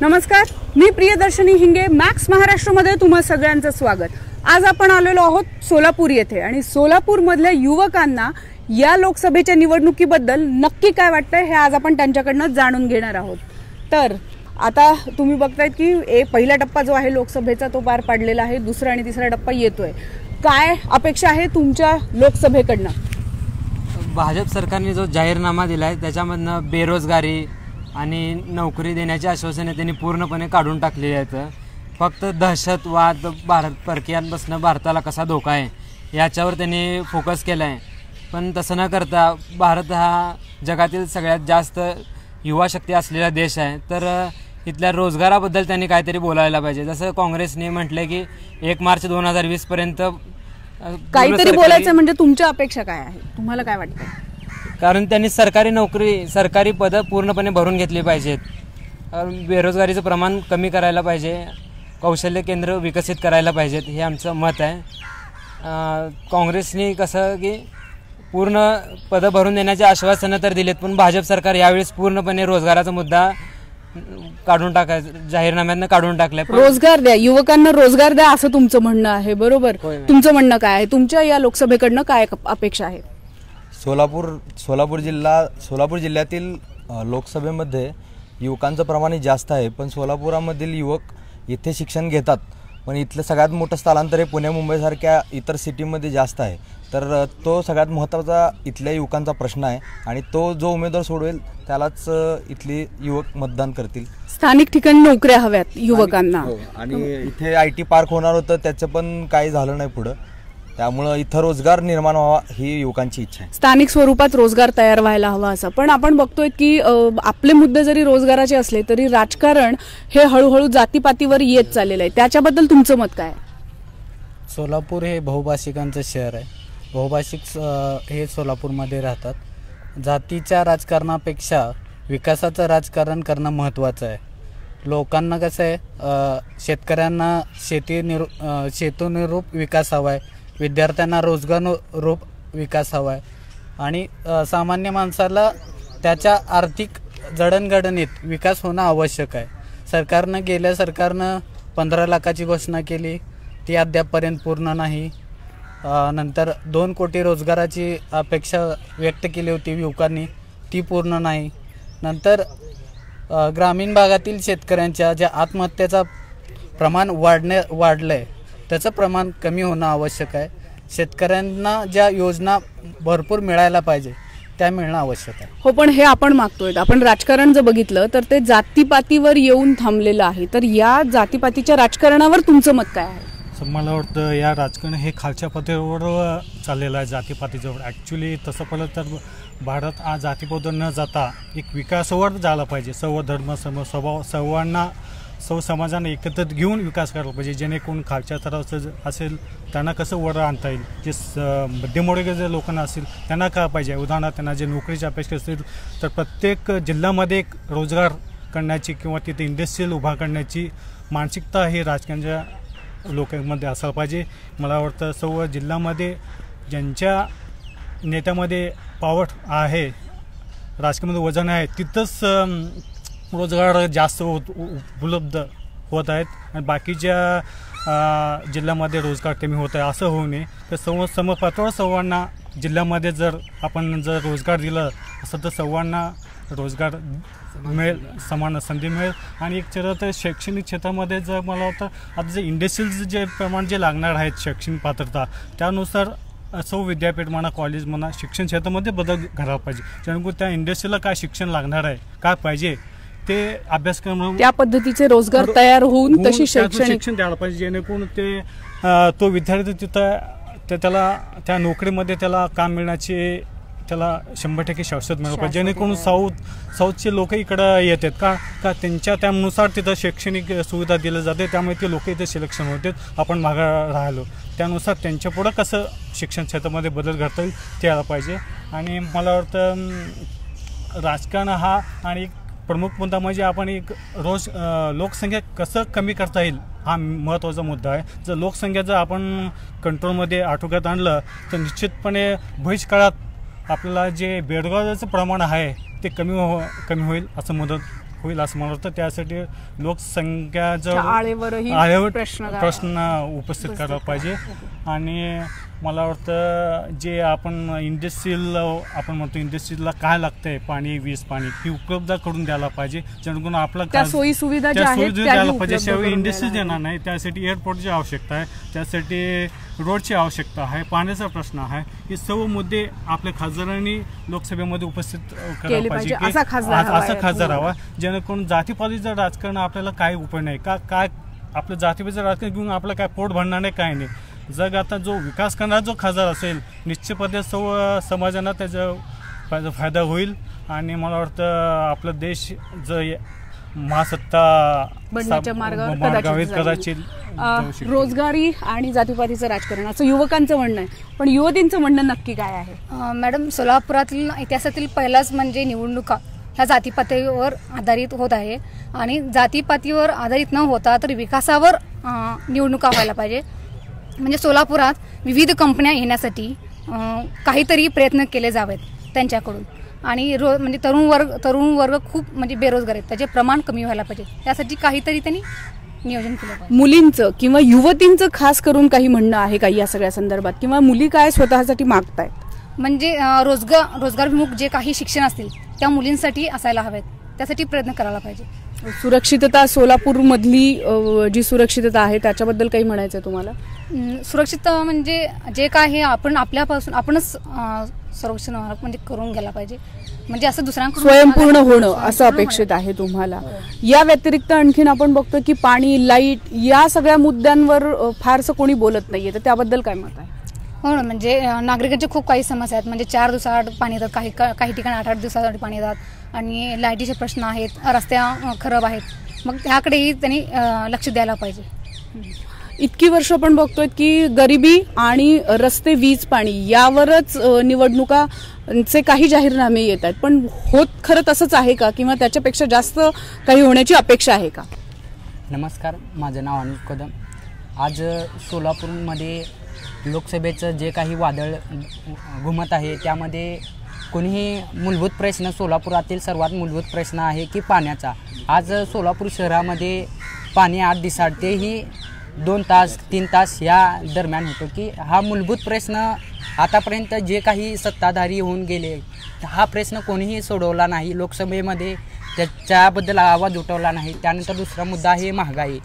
नमस्कार, मी प्रियदर्शनी हिंगे. मॅक्स महाराष्ट्रमध्ये तुम्हा सगळ्यांचं स्वागत. आज आपण आलेलो आहोत सोलापूर येथे आणि सोलापूरमधल्या युवकांना या लोकसभेच्या निवडणुकीबद्दल नक्की काय वाटतंय हे आज आपण त्यांच्याकडनं जाणून घेणार आहोत. तर आता तुम्ही बघतायत की पहिला टप्पा जो आहे लोकसभेचा तो पार पडलेला आहे, दुसरा आणि तिसरा टप्पा येतोय. काय अपेक्षा आहे तुमच्या लोकसभेकडनं? भाजप सरकारने जो जाहीरनामा दिलाय त्याच्यामधनं बेरोजगारी आणि नोकरी देण्याची आश्वासने त्यांनी पूर्णपणे काढून टाकलेली आहेत. फक्त दहशतवाद, परकीयांपासून भारताला कसा धोका आहे याच्यावर त्यांनी फोकस केला आहे. पण तसं न करता भारत हा जगातील सगळ्यात जास्त युवा शक्ती असलेला देश आहे, तर इथल्या रोजगाराबद्दल त्यांनी काहीतरी बोलायला पाहिजे. जसं काँग्रेसने म्हटलं की 1 मार्च 2020 पर्यंत काहीतरी बोलायचं. म्हणजे तुमच्या अपेक्षा काय आहे, तुम्हाला काय वाटतं? कारण त्यांनी सरकारी पदं पूर्णपणे भरून घेतली पाहिजेत, बेरोजगारीचं प्रमाण कमी करायला पाहिजे, कौशल्य केंद्र विकसित करायला पाहिजेत, हे आमचं मत आहे. काँग्रेसने कसं की पूर्ण पदं भरून देण्याचे आश्वासनं तर दिलेत, पण भाजप सरकार यावेळेस पूर्णपणे रोजगाराचा मुद्दा काढून टाकायचं, जाहीरनाम्यानं काढून टाकलाय. रोजगार द्या, युवकांना रोजगार द्या असं तुमचं म्हणणं आहे, बरोबर? तुमचं म्हणणं काय आहे? तुमच्या या लोकसभेकडनं काय अपेक्षा आहे? सोलापूर जिल्ह्यातील लोकसभेमध्ये युवकांचं प्रमाण जास्त आहे, पण सोलापुरामधील युवक इथे शिक्षण घेतात, पण इथलं सगळ्यात मोठं स्थलांतर हे पुणे मुंबईसारख्या इतर सिटीमध्ये जास्त आहे. तर तो सगळ्यात महत्त्वाचा इथल्या युवकांचा प्रश्न आहे आणि तो जो उमेदवार सोडवेल त्यालाच इथली युवक मतदान करतील. स्थानिक ठिकाणी नोकऱ्या हव्यात युवकांना, आणि इथे IT पार्क होणार होतं, त्याचं पण काही झालं नाही पुढं, त्यामुळं इथं रोजगार निर्माण व्हावा ही युवकांची इच्छा आहे. स्थानिक स्वरूपात रोजगार तयार व्हायला हवा असं. पण आपण बघतोय की आपले मुद्दे जरी रोजगाराचे असले तरी राजकारण हे हळूहळू जातीपातीवर येत चाललेलं आहे, त्याच्याबद्दल तुमचं मत काय? सोलापूर हे बहुभाषिकांचं शहर आहे. बहुभाषिक हे सोलापूरमध्ये राहतात. जातीच्या राजकारणापेक्षा विकासाचं राजकारण करणं महत्त्वाचं आहे. लोकांना कसं आहे, शेतकऱ्यांना शेतीनुरूप विकास हवा आहे, विद्यार्थ्यांना रोजगारनुरूप विकास हवा आहे आणि सामान्य माणसाला त्याच्या आर्थिक जडणघडणीत विकास होणं आवश्यक आहे. गेल्या सरकारनं 15 लाखाची घोषणा केली, ती अद्यापपर्यंत पूर्ण नाही. नंतर 2 कोटी रोजगाराची अपेक्षा व्यक्त केली होती युवकांनी, ती पूर्ण नाही. नंतर ग्रामीण भागातील शेतकऱ्यांच्या ज्या आत्महत्येचं प्रमाण वाढलं आहे त्याचं प्रमाण कमी होणं आवश्यक आहे. शेतकऱ्यांना ज्या योजना भरपूर मिळायला पाहिजे त्या मिळणं आवश्यक आहे. हो, पण हे आपण मागतोय. आपण राजकारण जर बघितलं तर ते जातीपातीवर येऊन थांबलेलं आहे. तर या जातीपातीच्या राजकारणावर तुमचं मत काय आहे? मला वाटतं या राजकारण हे खालच्या पातळीवर चाललेलं आहे, जातीपातीजवळ. ॲक्च्युली तसं पाहिलं तर भारत आज जातीपातीवर न जाता एक विकासावर झाला पाहिजे. सर्व धर्म स्वभाव सर्व समाजाने एकत्रित घेऊन विकास करायला पाहिजे, जेणेकरून खालच्या थराचं असेल त्यांना कसं वर आणता येईल. जे मध्यमवर्गीय जे लोकांना असेल त्यांना काय पाहिजे, उदाहरणार्थ त्यांना जे नोकरीची अपेक्षा असेल तर प्रत्येक जिल्ह्यामध्ये एक रोजगार करण्याची किंवा तिथे इंडस्ट्रियल उभा करण्याची मानसिकता ही राजकारणाच्या लोकांमध्ये असायला पाहिजे. मला वाटतं सर्व जिल्ह्यामध्ये ज्यांच्या नेत्यामध्ये पॉवर आहे, राजकारणामध्ये वजन आहे, तिथंच रोजगार जास्त उपलब्ध होत आहेत आणि बाकीच्या जिल्ह्यामध्ये रोजगार कमी होत आहे. असं होऊ नये. तर समपातळ सर्वांना जिल्ह्यामध्ये जर आपण रोजगार दिलं असं तर सर्वांना रोजगार मिळेल, समान संधी मिळेल. आणि एक तर शैक्षणिक क्षेत्रामध्ये जर मला वाटतं आता जे इंडस्ट्रीज जे प्रमाण जे लागणार आहेत शैक्षणिक पात्रता, त्यानुसार सर्व विद्यापीठ म्हणा, कॉलेज म्हणा, शिक्षण क्षेत्रामध्ये बदल घडायला पाहिजे, जेणेकरून त्या इंडस्ट्रीला काय शिक्षण लागणार आहे, काय पाहिजे ते अभ्यासक्रम त्या पद्धतीचे रोजगार तयार होऊन तशी शिक्षण द्यायला पाहिजे, जेणेकरून ते तो विद्यार्थी तिथं त्याला त्या नोकरीमध्ये त्याला काम मिळण्याची त्याला 100% शाश्वत मिळालं पाहिजे, जेणेकरून साऊथचे लोक इकडं येतात का त्यानुसार तिथं शैक्षणिक सुविधा दिल्या जाते, त्यामुळे ते लोक इथे सिलेक्शन होतात. आपण मागं राहिलो त्यानुसार त्यांच्या पुढं कसं शिक्षण क्षेत्रामध्ये बदल घडता येईल ते यायला पाहिजे. आणि मला वाटतं राजकारण हा आणि एक प्रमुख मुद्दा म्हणजे आपण एक लोकसंख्या कसं कमी करता येईल हा महत्त्वाचा मुद्दा आहे. जर लोकसंख्या जर आपण कंट्रोलमध्ये आटोक्यात आणलं तर निश्चितपणे भविष्यकाळात आपल्याला जे बेरोजगारीचं प्रमाण आहे ते कमी होईल असं मदत होईल असं मला वाटतं. त्यासाठी लोकसंख्याच्या आळेवरही आळेवर प्रश्न उपस्थित करायला पाहिजे. आणि मला वाटतं जे आपण इंडस्ट्रीला आपण म्हणतो इंडस्ट्रीला काय लागतंय पाणी, वीज, पाणी ती उपलब्ध करून द्यायला पाहिजे, जेणेकरून आपला सोयी सुविधा द्यायला पाहिजे. शिवाय इंडस्ट्री देणार नाही, त्यासाठी एअरपोर्टची आवश्यकता आहे, त्यासाठी रोडची आवश्यकता आहे, पाण्याचा प्रश्न आहे. हे सर्व मुद्दे आपल्या खासदारांनी लोकसभेमध्ये उपस्थित करायला पाहिजे. असा खासदार हवा, जेणेकरून जातीपातीचं राजकारण आपल्याला काय उपयोग नाही. काय आपलं जातीपातीचं राजकारण घेऊन आपलं काय पोट भरणार नाही, काय नाही. जग आता जो विकास करणारा जो खासदार असेल निश्चितपणे सर्व समाजांना त्याचा फायदा होईल. आणि मला वाटतं आपला देश जर महासत्ता बनण्याच्या मार्गावर कदाचित रोजगारी आणि जातीपातीचं राजकारण असं युवकांचं म्हणणं आहे, पण युवतींचं म्हणणं नक्की काय आहे? मॅडम, सोलापुरातील इतिहासातील पहिलाच म्हणजे निवडणुका ह्या जातीपातीवर आधारित होत आहे. आणि जातीपातीवर आधारित न होता तर विकासावर निवडणुका व्हायला पाहिजे. म्हणजे सोलापुरात विविध कंपन्या येण्यासाठी काहीतरी प्रयत्न केले जावेत त्यांच्याकडून. आणि म्हणजे तरुण वर्ग खूप म्हणजे बेरोजगार आहेत, त्याचे प्रमाण कमी व्हायला पाहिजे. त्यासाठी काहीतरी त्यांनी नियोजन केलं पाहिजे. मुलींचं किंवा युवतींचं खास करून काही म्हणणं आहे का या सगळ्या संदर्भात, किंवा मुली काय स्वतःसाठी मागतायत? म्हणजे रोजगारभिमुख जे काही शिक्षण असतील त्या मुलींसाठी असायला हवेत, त्यासाठी प्रयत्न करायला पाहिजे. सुरक्षितता, सोलापूर मधली जी सुरक्षितता आहे त्याच्याबद्दल काही म्हणायचं तुम्हाला? सुरक्षितता म्हणजे जे काय हे आपल्यापासून आपणच संरक्षण म्हणजे करून घ्यायला पाहिजे. म्हणजे असं दुसऱ्यांकडून स्वयंपूर्ण होणं असं अपेक्षित आहे तुम्हाला. या व्यतिरिक्त आणखीन आपण बघतो की पाणी, लाईट या सगळ्या मुद्द्यांवर फारसं कोणी बोलत नाहीये, तर त्याबद्दल काय मत आहे? हो ना, म्हणजे नागरिकांच्या खूप काही समस्या आहेत. म्हणजे 4 दिवसाआड पाणी येतात, काही ठिकाणी 8-8 दिवसासाठी पाणी येतात. आणि लाईटीचे प्रश्न आहेत, रस्त्या खराब आहेत. मग त्याकडेही त्यांनी लक्ष द्यायला पाहिजे. इतकी वर्ष आपण बघतोय की गरिबी आणि रस्ते, वीज, पाणी यावरच निवडणुकांचे काही जाहीरनामे येत आहेत, पण होत खरं तसंच आहे का, किंवा त्याच्यापेक्षा जास्त काही होण्याची अपेक्षा आहे का? नमस्कार, माझं नाव अनुज कदम. आज सोलापूरमध्ये लोकसभेचं जे काही वादळ घुमत आहे त्यामध्ये कोणीही मूलभूत प्रश्न, सोलापुरातील सर्वात मूलभूत प्रश्न आहे की पाण्याचा. आज सोलापूर शहरामध्ये पाणी 8 दिवसाआड, तेही 2 तास 3 तास या दरम्यान होतो. की हा मूलभूत प्रश्न आतापर्यंत जे काही सत्ताधारी होऊन गेले हा प्रश्न कोणीही सोडवला नाही. लोकसभेमध्ये त्याच्याबद्दल आवाज उठवला नाही. त्यानंतर दुसरा मुद्दा आहे महागाई.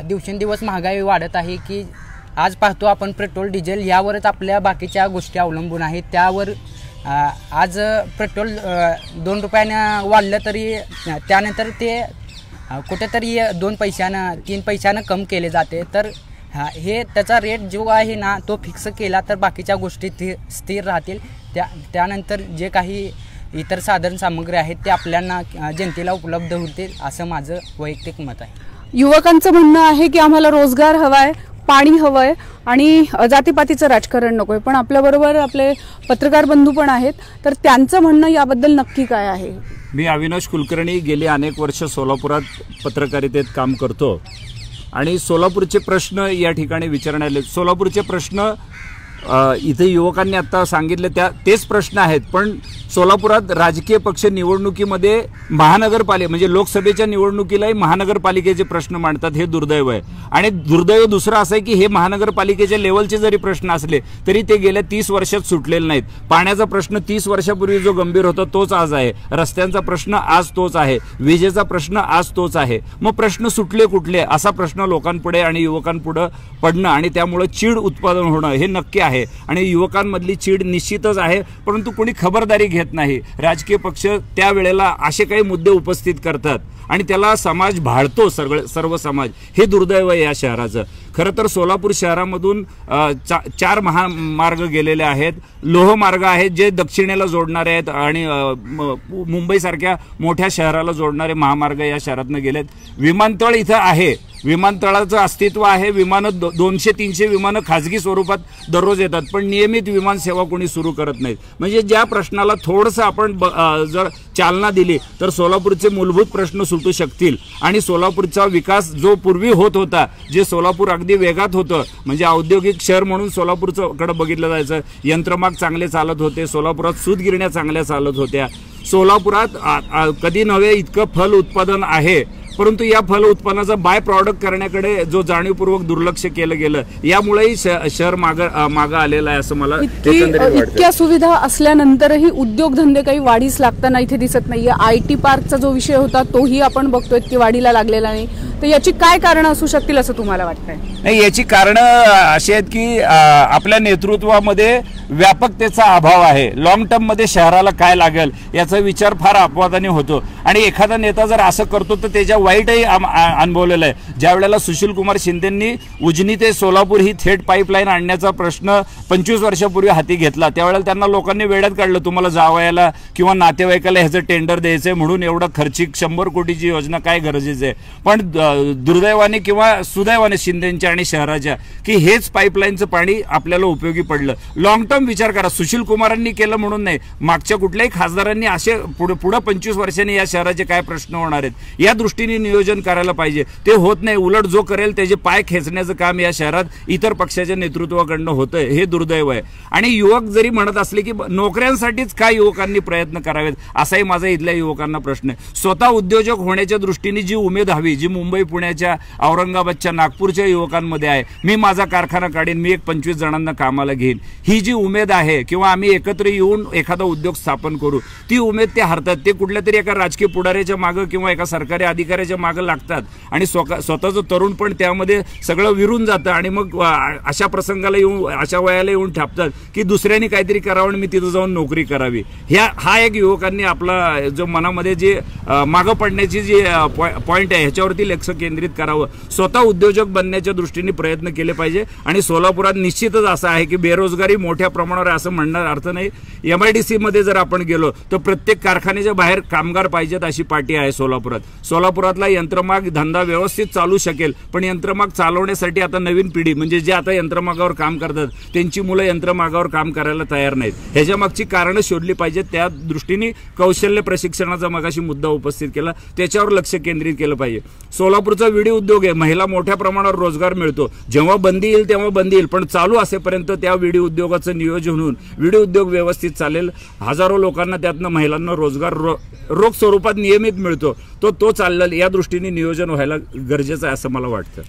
दिवसेंदिवस महागाई वाढत आहे. की आज पाहतो आपण पेट्रोल, डिझेल यावरच आपल्या बाकीच्या गोष्टी अवलंबून आहेत. त्यावर आज पेट्रोल 2 रुपयानं वाढलं तरी त्यानंतर ते कुठेतरी 2 पैशानं 3 पैशानं कम केले जाते. तर हे त्याचा रेट जो आहे ना तो फिक्स केला तर बाकीच्या गोष्टी स्थिर राहतील. त्यानंतर जे काही इतर साधन सामग्री आहेत ते आपल्याला जनतेला उपलब्ध होतील असं माझं वैयक्तिक मत आहे. युवकांचं म्हणणं आहे की आम्हाला रोजगार हवाय, पाणी हवंय आणि जातीपातीचं राजकारण नकोय. पण आपल्याबरोबर आपले पत्रकार बंधू पण आहेत, तर त्यांचं म्हणणं याबद्दल नक्की काय आहे? मी अविनाश कुलकर्णी, गेली अनेक वर्ष सोलापुरात पत्रकारितेत काम करतो आणि सोलापूरचे प्रश्न या ठिकाणी विचारण्यात आले. सोलापूरचे प्रश्न इथे युवकांनी आता सांगितले तेच प्रश्न आहेत. पण सोलापुरात राजकीय पक्ष निवडणुकीमध्ये महानगरपालिका म्हणजे लोकसभेच्या निवडणुकीलाही महानगरपालिकेचे प्रश्न मांडतात, हे दुर्दैव आहे. आणि दुर्दैव दुसरं असं आहे की हे महानगरपालिकेच्या लेवलचे जरी प्रश्न असले तरी ते गेल्या 30 वर्षात सुटलेले नाहीत. पाण्याचा प्रश्न 30 वर्षापूर्वी जो गंभीर होता तोच आज आहे. रस्त्यांचा प्रश्न आज तोच आहे. विजेचा प्रश्न आज तोच आहे. मग प्रश्न सुटले कुठले असा प्रश्न लोकांपुढे आणि युवकांपुढे पडणं आणि त्यामुळे चीड उत्पादन होणं हे नक्की आहे. आणि युवकांमधली चीड निश्चितच आहे, परंतु कोणी खबरदारी घेत नाही. राजकीय पक्ष त्यावेळेला असे काही मुद्दे उपस्थित करतात आणि त्याला समाज भाळतो, सर्व समाज. हे दुर्दैव आहे या शहराचं. खरं तर सोलापूर शहरामधून 4 महामार्ग गेलेले आहेत. लोहमार्ग आहेत जे दक्षिणेला जोडणारे आहेत आणि मुंबईसारख्या मोठ्या शहराला जोडणारे महामार्ग या शहरातनं गेलेत. विमानतळ इथं आहे, विमानतळाचं अस्तित्व आहे. विमानं 200-300 विमानं खाजगी स्वरूपात दररोज येतात, पण नियमित विमान सेवा कोणी सुरू करत नाहीत. म्हणजे ज्या प्रश्नाला थोडंसं आपण जर चालना दिली तर सोलापूरचे मूलभूत प्रश्न सुटू शकतील. आणि सोलापूरचा विकास जो पूर्वी होत होता, जे सोलापूर अगदी वेगात होतं, म्हणजे औद्योगिक शहर म्हणून सोलापूरचं कडे बघितलं जायचं. यंत्रमाग चांगले चालत होते, सोलापुरात सूतगिरण्या चांगल्या चालत होत्या. सोलापुरात कधी नव्हे इतकं फल उत्पादन आहे, परंतु या फल उत्पन्नाचा बाय प्रॉडक्ट करण्याकडे जो जाणीवपूर्वक दुर्लक्ष केलं गेलं, यामुळेही शहर मागं आलेलं आहे असं मला एकंदरीत वाटतं. इतक्या सुविधा असल्यानंतरही उद्योगधंदे काही वाढीस लागताना इथे दिसत नाहीये. IT पार्कचा जो विषय होता तोही आपण बघतोय की वाढीला लागलेला नाही. तर याची काय कारण असू शकतील असं तुम्हाला वाटतंय? नाही, याची कारण अशी आहेत की आपल्या नेतृत्वामध्ये व्यापकतेचा अभाव आहे. लॉंग टर्म मध्ये शहराला काय लागेल याचा विचार फार अपवादाने होतो आणि एखादा नेता जर असं करतो तर त्याच्या वाईटही अनुभवलेलं आहे. ज्या वेळेला सुशील कुमार शिंदेंनी उजनी ते सोलापूर ही थेट पाईपलाईन आणण्याचा प्रश्न 25 वर्षापूर्वी हाती घेतला, त्यावेळेला त्यांना लोकांनी वेड्यात काढलं, तुम्हाला जावयाला किंवा नातेवाईकाला ह्याचं टेंडर द्यायचंय म्हणून एवढं खर्चिक 100 कोटीची योजना काय गरजेचं आहे. पण दुर्दैवाने किंवा सुदैवाने शिंदेच्या आणि शहराच्या की हेच पाईपलाईनचं पाणी आपल्याला उपयोगी पडलं. लॉंग टर्म विचार करा. सुशील कुमारांनी केलं म्हणून नाही, मागच्या कुठल्याही खासदारांनी असे पुढे 25 वर्षांनी या शहराचे काय प्रश्न होणार आहेत या दृष्टीने नियोजन करायला पाहिजे. ते होत नाही. उलट जो करेल त्याचे पाय खेचण्याचं काम या शहरात इतर पक्षाच्या नेतृत्वाकडनं होतंय, हे दुर्दैव आहे. आणि युवक जरी म्हणत असले की नोकऱ्यांसाठीच काय युवकांनी प्रयत्न करावेत, असाही माझा इथल्या युवकांना प्रश्न आहे. स्वतः उद्योजक होण्याच्या दृष्टीने जी उमेद हवी, जी मुंबई, पुण्याच्या, औरंगाबादच्या, नागपूरच्या युवकांमध्ये आहे, मी माझा कारखाना काढीन, मी 25 जणांना कामाला घेईन, ही जी उमेद आहे, किंवा आम्ही एकत्र येऊन एखादा उद्योग स्थापन करू, ती उमेद ते हरतात. ते कुठल्या तरी एका राजकीय पुढाऱ्याच्या मागं किंवा एका सरकारी अधिकाऱ्याच्या मागं लागतात आणि स्वतःचं तरुण पण त्यामध्ये सगळं विरून जातं आणि मग अशा प्रसंगाला येऊन, अशा वयाला येऊन ठापतात की दुसऱ्यांनी काहीतरी करावं आणि मी तिथं जाऊन नोकरी करावी. हा एक युवकांनी आपला जो मनामध्ये जे मागं पडण्याची जी पॉईंट आहे ह्याच्यावरती लक्ष केंद्रित करावं. स्वतः उद्योजक बनण्याच्या दृष्टीने प्रयत्न केले पाहिजे. आणि सोलापुरात निश्चितच असं आहे की बेरोजगारी मोठ्या प्रमाणावर असं म्हणणार अर्थ नाही. MIDC मध्ये जर आपण गेलो तर प्रत्येक कारखान्याच्या बाहेर कामगार पाहिजेत अशी पाटी आहे सोलापुरात. सोलापुरातला यंत्रमाग धंदा व्यवस्थित चालू शकेल, पण यंत्रमाग चालवण्यासाठी आता नवीन पिढी म्हणजे जे आता यंत्रमागावर काम करतात त्यांची मुलं यंत्रमागावर काम करायला तयार नाहीत. ह्याच्या मागची कारणं शोधली पाहिजेत. त्या दृष्टीने कौशल्य प्रशिक्षणाचा मगाशी मुद्दा उपस्थित केला, त्याच्यावर लक्ष केंद्रित केलं पाहिजे. सोलापूरचा विडी उद्योग आहे, महिला मोठ्या प्रमाणावर रोजगार मिळतो. जेव्हा बंदी येईल तेव्हा बंदी येईल, पण चालू असेपर्यंत त्या विडी उद्योगाचं नियोजन होऊन विडी उद्योग व्यवस्थित चालेल. हजारो लोकांना त्यातनं महिलांना रोजगार रोख स्वरूपात नियमित मिळतो, तो चाललेला या दृष्टीने नियोजन व्हायला गरजेचं आहे असं मला वाटतं.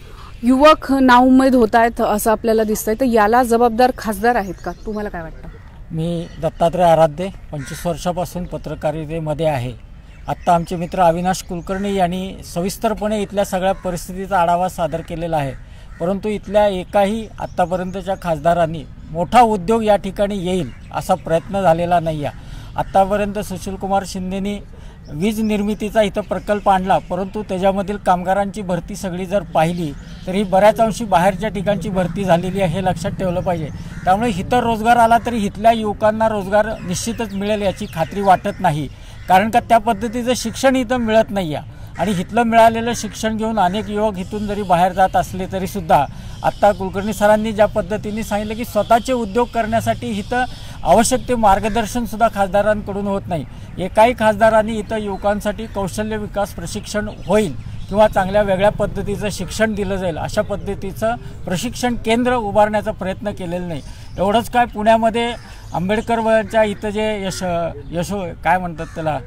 युवक नाउमेद होत आहेत असं आपल्याला दिसतंय, तर याला जबाबदार खासदार आहेत का? तुम्हाला काय वाटतं? मी दत्तात्रय आराध्य 25 वर्षापासून पत्रकारितेमध्ये आहे. आत्ता आमचे मित्र अविनाश कुलकर्णी यांनी सविस्तरपणे इथल्या सगळ्या परिस्थितीचा आढावा सादर केलेला आहे. परंतु इथल्या एकाही आत्तापर्यंतच्या खासदारांनी मोठा उद्योग या ठिकाणी येईल असा प्रयत्न झालेला नाही आहे. आत्तापर्यंत सुशीलकुमार शिंदेनी वीज निर्मितीचा इथं प्रकल्प आणला, परंतु त्याच्यामधील कामगारांची भरती सगळी जर पाहिली तर ही बऱ्याच अंशी बाहेरच्या ठिकाणची भरती झालेली आहे, हे लक्षात ठेवलं पाहिजे. त्यामुळे इथं रोजगार आला तरी इथल्या युवकांना रोजगार निश्चितच मिळेल याची खात्री वाटत नाही. कारण का त्या पद्धतीचं शिक्षण इथं मिळत नाही आहे आणि इथलं मिळालेलं शिक्षण घेऊन अनेक युवक इथून जरी बाहेर जात असले तरीसुद्धा आत्ता कुलकर्णी सरांनी ज्या पद्धतीने सांगितलं की स्वतःचे उद्योग करण्यासाठी इथं आवश्यक ते मार्गदर्शनसुद्धा खासदारांकडून होत नाही. एकाही खासदारांनी इथं युवकांसाठी कौशल्य विकास प्रशिक्षण होईल किंवा चांगल्या वेगळ्या पद्धतीचं शिक्षण दिलं जाईल अशा पद्धतीचं प्रशिक्षण केंद्र उभारण्याचा प्रयत्न केलेला नाही. एवढंच काय, पुण्यामध्ये आंबेडकरच्या इथं जे काय म्हणतात त्याला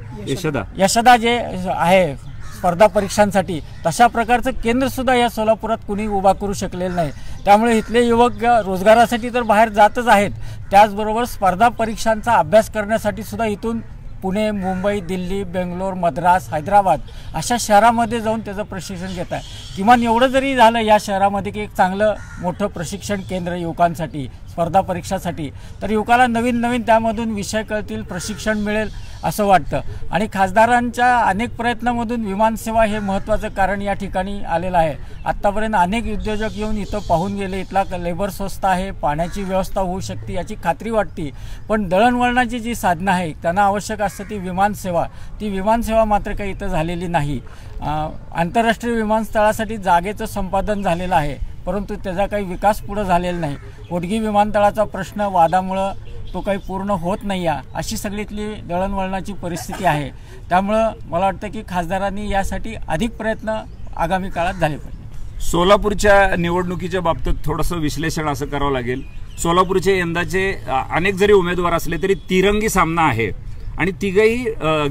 यशदा जे आहे स्पर्धा परीक्षांसाठी, तशा प्रकारचं केंद्रसुद्धा या सोलापुरात कुणी उभा करू शकलेलं नाही. त्यामुळे इथले युवक रोजगारासाठी तर बाहेर जातच आहेत, त्याचबरोबर स्पर्धा परीक्षांचा अभ्यास करण्यासाठी सुद्धा इथून पुणे, मुंबई, दिल्ली, बेंगलोर, मद्रास, हैदराबाद अशा शहरामध्ये जाऊन त्याचं प्रशिक्षण घेत आहे. किमान एवढं जरी झालं या शहरामध्ये की एक चांगलं मोठं प्रशिक्षण केंद्र युवकांसाठी स्पर्धा परीक्षासाठी, तर युवकाला नवीन नवीन त्यामधून विषय कळतील, प्रशिक्षण मिळेल असं वाटतं. आणि खासदारांच्या अनेक प्रयत्नांमधून विमानसेवा हे महत्त्वाचं कारण या ठिकाणी आलेलं आहे. आत्तापर्यंत अनेक उद्योजक येऊन इथं पाहून गेले, इथला लेबर स्वस्त आहे, पाण्याची व्यवस्था होऊ शकते याची खात्री वाटते. पण दळणवळणाची जी साधनं आहे त्यांना आवश्यक असतं ती विमानसेवा मात्र काही इथं झालेली नाही. आंतरराष्ट्रीय विमानतळासाठी जागेचं संपादन झालेलं आहे, परंतु त्याचा काही विकास पुढं झालेला नाही. ओडगी विमानतळाचा प्रश्न वादामुळं तो काही पूर्ण होत नाही आहे, अशी सगळी इथली दळणवळणाची परिस्थिती आहे. त्यामुळं मला वाटतं की खासदारांनी यासाठी अधिक प्रयत्न आगामी काळात झाले पाहिजे. सोलापूरच्या निवडणुकीच्या बाबतीत थोडंसं विश्लेषण असं करावं लागेल. सोलापूरचे यंदाचे अनेक जरी उमेदवार असले तरी तिरंगी सामना आहे. आणि तिघही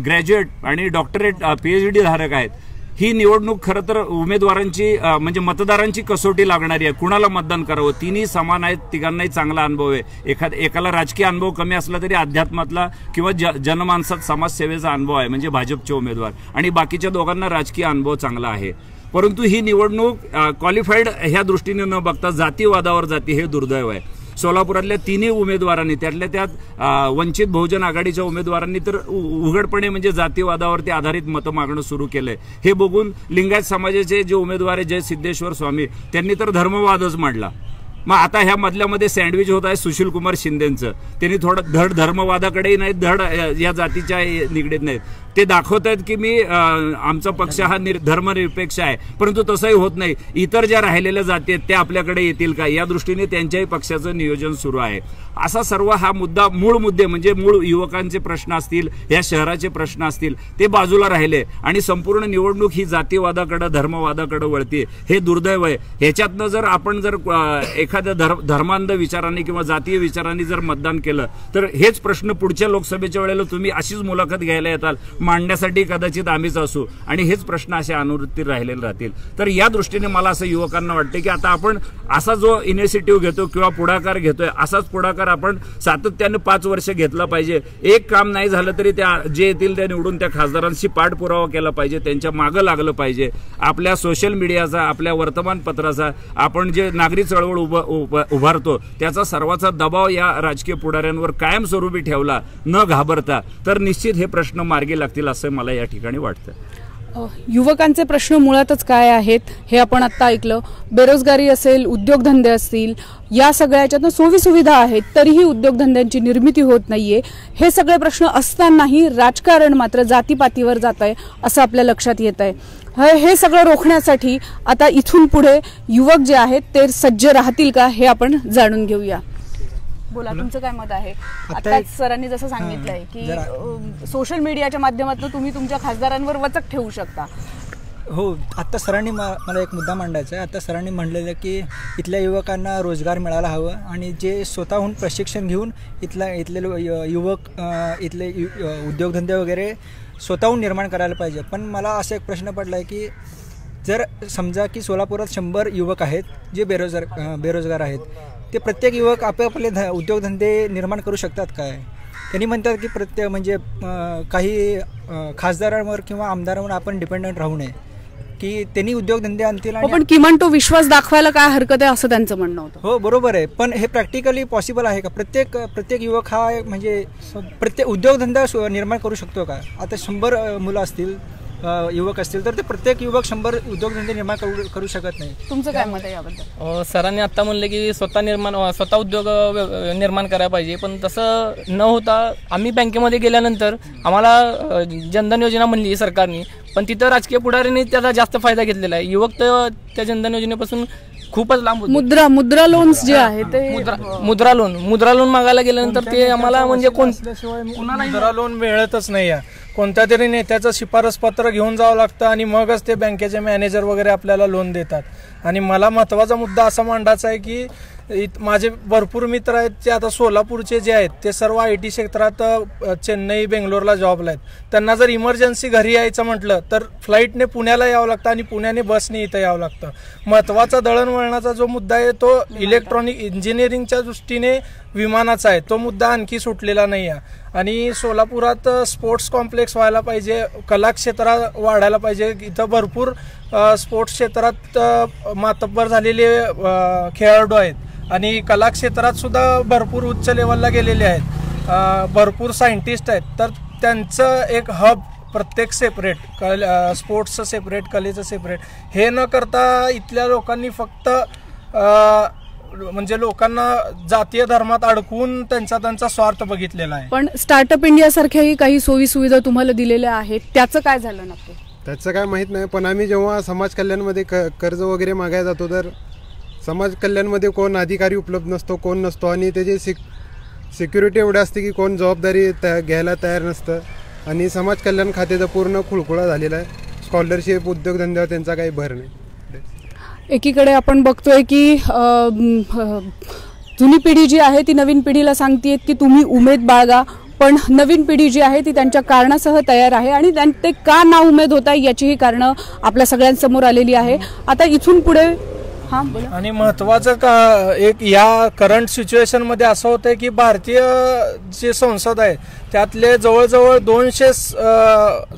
ग्रॅज्युएट आणि डॉक्टरेट PhD धारक आहेत. ही निवडणूक खरं तर उमेदवारांची म्हणजे मतदारांची कसोटी लागणारी आहे. कुणाला मतदान करावं, तिन्ही समान आहेत, तिघांनाही चांगला अनुभव आहे. एकाला राजकीय अनुभव कमी असला तरी अध्यात्मातला किंवा जनमानसात समाजसेवेचा अनुभव आहे म्हणजे भाजपचे उमेदवार, आणि बाकीच्या दोघांना राजकीय अनुभव चांगला आहे. परंतु ही निवडणूक क्वालिफाईड ह्या दृष्टीने न बघता जातीवादावर जाती, हे दुर्दैव आहे. सोलापुरातल्या तिन्ही उमेदवारांनी, त्यातल्या त्यात वंचित बहुजन आघाडीच्या उमेदवारांनी तर उघडपणे म्हणजे जातीवादावरती आधारित मतं मागणं सुरू केलंय. हे बघून लिंगायत समाजाचे जे उमेदवार आहे जय सिद्धेश्वर स्वामी, त्यांनी तर धर्मवादच मांडला. मग आता ह्या मधल्यामध्ये सँडविच होत आहे सुशील कुमार शिंदेचं. त्यांनी थोडं धड धर्मवादाकडेही नाहीत, धड या जातीच्या निगडीत नाहीत. ते दाखवत आहेत की मी आमचा पक्ष हा धर्मनिरपेक्ष आहे, परंतु तसंही होत नाही. इतर ज्या राहिलेल्या जाती आहेत त्या आपल्याकडे येतील का, या दृष्टीने त्यांच्याही पक्षाचं नियोजन सुरू आहे. असा सर्व हा मुद्दा, मूळ मुद्दे म्हणजे मूळ युवकांचे प्रश्न असतील, या शहराचे प्रश्न असतील, ते बाजूला राहिले आणि संपूर्ण निवडणूक ही जातीवादाकडे धर्मवादाकडे वळते. हे दुर्दैव आहे. ह्याच्यातनं जर आपण जर एखाद्या धर्मांध विचारांनी किंवा जातीय विचारांनी जर मतदान केलं तर हेच प्रश्न पुढच्या लोकसभेच्या वेळेला तुम्ही अशीच मुलाखत घ्यायला येताल, मांडण्यासाठी कदाचित आम्हीच असू, आणि हेच प्रश्न असे अनुवृत्ती राहिलेले राहतील. तर या दृष्टीने मला असं युवकांना वाटते की आता आपण असा जो इनिशिएटिव्ह घेतो किंवा पुढाकार घेतोय, असाच पुढाकार आपण सातत्याने 5 वर्ष घेतला पाहिजे. एक काम नाही झालं तरी त्या जे येतील त्या निवडून त्या खासदारांशी पाठपुरावा केला पाहिजे, त्यांच्या मागं लागलं पाहिजे. आपल्या सोशल मीडियाचा, आपल्या वर्तमानपत्राचा, आपण जे नागरी चळवळ उभारतो त्याचा सर्वांचा दबाव या राजकीय पुढाऱ्यांवर कायमस्वरूपी ठेवला न घाबरता तर निश्चित हे प्रश्न मार्गी लागतील असं मला या ठिकाणी वाटतं. युवकांचे प्रश्न मुळातच काय आहेत हे आपण आता ऐकलं. बेरोजगारी असेल, उद्योगधंदे असतील, या सगळ्याच्यातनं सोयीसुविधा आहेत तरीही उद्योगधंद्यांची निर्मिती होत नाहीये. हे सगळे प्रश्न असतानाही राजकारण मात्र जातीपातीवर जात आहे असं आपल्या लक्षात येत आहे. हे सगळं रोखण्यासाठी आता इथून पुढे युवक जे आहेत ते सज्ज राहतील का हे आपण जाणून घेऊया. बोला, तुमचं काय मत आहे? आता सरांनी जसं सांगितलंय की सोशल मीडियाच्या माध्यमातून तुम्ही तुमच्या खासदारांवर वचक ठेवू शकता. हो, आता सरांनी मला एक मुद्दा मांडायचा आहे. आता सरांनी म्हणलेलं की इथल्या युवकांना रोजगार मिळायला हवं आणि जे स्वतःहून प्रशिक्षण घेऊन इथले युवक इथले उद्योगधंदे वगैरे स्वतःहून निर्माण करायला पाहिजे. पण मला असा एक प्रश्न पडला आहे की जर समजा की सोलापुरात 100 युवक आहेत जे बेरोजगार आहेत, ते प्रत्येक युवक आपापले उद्योगधंदे निर्माण करू शकतात काय? त्यांनी म्हणतात की म्हणजे काही खासदारांवर किंवा आमदारांवर आपण डिपेंडंट राहू नये, की त्यांनी उद्योगधंदे आणतील. पण किमान तो विश्वास दाखवायला काय हरकत आहे असं त्यांचं म्हणणं होतं. हो, बरोबर आहे. पण हे प्रॅक्टिकली पॉसिबल आहे का? प्रत्येक युवक हा म्हणजे प्रत्येक उद्योगधंदा निर्माण करू शकतो का? आता 100 मुलं असतील, युवक असतील तर ते प्रत्येक युवक 100 उद्योगधंदे निर्माण करू शकत नाही. तुमचं काय मत आहे याबद्दल? सरांनी आता म्हणले की स्वतः उद्योग निर्माण करायला पाहिजे, पण तसं न होता आम्ही बँकेमध्ये गेल्यानंतर आम्हाला जनधन योजना म्हणली सरकारने, पण तिथं राजकीय पुढाऱ्यांनी त्याचा जास्त फायदा घेतलेला आहे. युवक तर त्या जनधन योजनेपासून खूपच लांब. मुद्रा लोन्स जे आहे ते मुद्रा लोन मागायला गेल्यानंतर ते आम्हाला म्हणजे मुद्रा लोन मिळतच नाही आहे. कोणत्या तरी नेत्याचं शिफारस पत्र घेऊन जावं लागतं आणि मगच ते बँकेचे मॅनेजर वगैरे आपल्याला लोन देतात. आणि मला महत्त्वाचा मुद्दा असा मांडायचा आहे की माझे भरपूर मित्र आहेत ते आता सोलापूरचे जे आहेत ते सर्व IT क्षेत्रात चेन्नई बेंगलोरला जॉबला आहेत. त्यांना जर इमर्जन्सी घरी यायचं म्हटलं तर फ्लाईटने पुण्याला यावं लागतं आणि पुण्याने बसने इथं यावं लागतं. महत्त्वाचा दळणवळणाचा जो मुद्दा आहे तो इलेक्ट्रॉनिक इंजिनिअरिंगच्या दृष्टीने विमानाचा आहे, तो मुद्दा आणखी सुटलेला नाही आहे. आणि सोलापुरात स्पोर्ट्स कॉम्प्लेक्स व्हायला पाहिजे, कला क्षेत्र वाढायला पाहिजे. इथं भरपूर स्पोर्ट्स क्षेत्रात मातब्बर झालेले खेळाडू आहेत आणि कला क्षेत्रात सुद्धा भरपूर उच्च लेवलला गेलेले आहेत. भरपूर सायंटिस्ट आहेत. तर त्यांचं एक हब प्रत्येक सेपरेट, स्पोर्ट्सचं सेपरेट, कलेचं सेपरेट, हे न करता इथल्या लोकांनी फक्त म्हणजे लोकांना जातीय धर्मात अडकवून त्यांचा स्वार्थ बघितलेला आहे. पण स्टार्टअप इंडिया सारख्याही काही सोयी सुविधा तुम्हाला दिलेल्या आहेत, त्याचं काय झालं नक्की? त्याचं काय माहीत नाही. पण आम्ही जेव्हा समाज कल्याणमध्ये कर्ज वगैरे मागायला जातो तर समाज कल्याणमध्ये कोण अधिकारी उपलब्ध नसतो, कोण नसतो आणि त्याची सिक्युरिटी एवढी असते की कोण जबाबदारी घ्यायला तयार नसतं. आणि समाज कल्याण खात्याचा पूर्ण खुळखुळा झालेला आहे. स्कॉलरशिप, उद्योगधंद्यावर त्यांचा काही भर नाही. एकीकडे आपण बघतोय की जुनी पिढी जी आहे ती नवीन पिढीला सांगते की तुम्ही उमेद बाळगा, पण नवीन पिढी जी आहे ती त्यांच्या कारणासह तयार आहे आणि ते का नाउमेद होत आहे याचीही कारणं आपल्या सगळ्यांसमोर आलेली आहे. आता इथून पुढे आणि महत्वाचं का एक या करंट सिच्युएशन मध्ये असं होतंय की भारतीय जे संसद आहे त्यातले जवळजवळ 200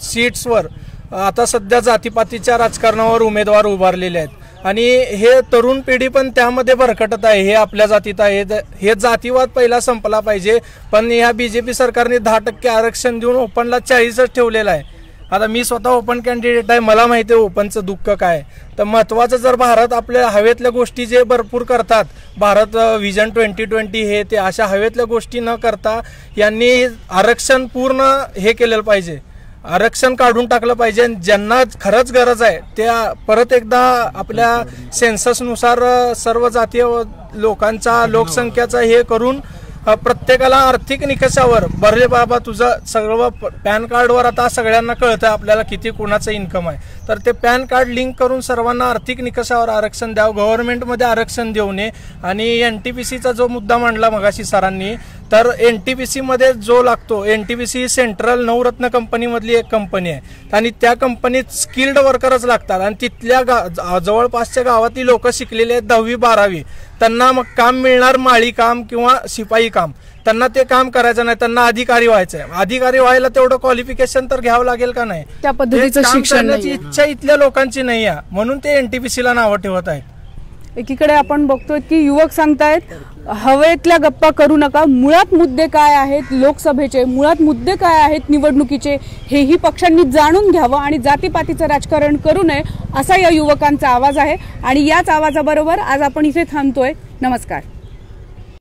सीट्सवर आता सध्या जातीपातीच्या राजकारणावर उमेदवार उभारलेले आहेत आणि हे तरुण पिढी पण त्यामध्ये भरकटत आहे. हे आपल्या जातीत आहे, हे जातीवाद पहिला संपला पाहिजे. पण या बीजेपी सरकारने 10% आरक्षण देऊन ओपनला 40च ठेवलेलं आहे. आता मी स्वतः ओपन कॅन्डिडेट आहे, मला माहिती आहे ओपनचं दुःख काय. तर महत्वाचं जर भारत आपल्या हवेतल्या गोष्टी जे भरपूर करतात, भारत व्हिजन 2020 हे ते अशा हवेतल्या गोष्टी न करता यांनी आरक्षण पूर्ण हे केलेलं पाहिजे, आरक्षण काढून टाकलं पाहिजे. ज्यांना खरंच गरज आहे त्या परत एकदा आपल्या सेन्ससनुसार सर्व जातीय लोकांचा लोकसंख्याचा हे करून प्रत्येकाला आर्थिक निकषावर बरे बाबा तुझं सगळं पॅन कार्डवर आता सगळ्यांना कळतं आपल्याला किती कोणाचं इन्कम आहे. तर ते पॅन कार्ड लिंक करून सर्वांना आर्थिक निकषावर आरक्षण द्यावं, गव्हर्नमेंटमध्ये आरक्षण देऊ नये. आणि NTPCचा जो मुद्दा मांडला मगाशी सरांनी, तर NTPC मध्ये जो लागतो, NTPC सेंट्रल नवरत्न कंपनीमधली एक कंपनी आहे आणि त्या कंपनीत स्किल्ड वर्करच लागतात आणि तिथल्या जवळपासच्या गावातली लोक शिकलेले आहेत 10वी 12वी. त्यांना मग काम मिळणार माळी काम किंवा शिपाई काम, त्यांना ते काम करायचं नाही, त्यांना अधिकारी व्हायचं आहे. अधिकारी व्हायला तेवढं क्वालिफिकेशन तर घ्यावं लागेल का नाही? त्या पद्धतीचं शिक्षण इच्छा इथल्या लोकांची नाही आहे म्हणून ते NTPCला नावं ठेवत आहेत. एकीकडे आपण बघतोय की युवक सांगतायत हवेतल्या गप्पा करू नका, मुळात मुद्दे काय आहेत लोकसभेचे, मुळात मुद्दे काय आहेत निवडणुकीचे हेही पक्षांनी जाणून घ्यावं आणि जातीपातीचं राजकारण करू नये असा या युवकांचा आवाज आहे. आणि याच आवाजाबरोबर आज आपण इथे थांबतोय. नमस्कार.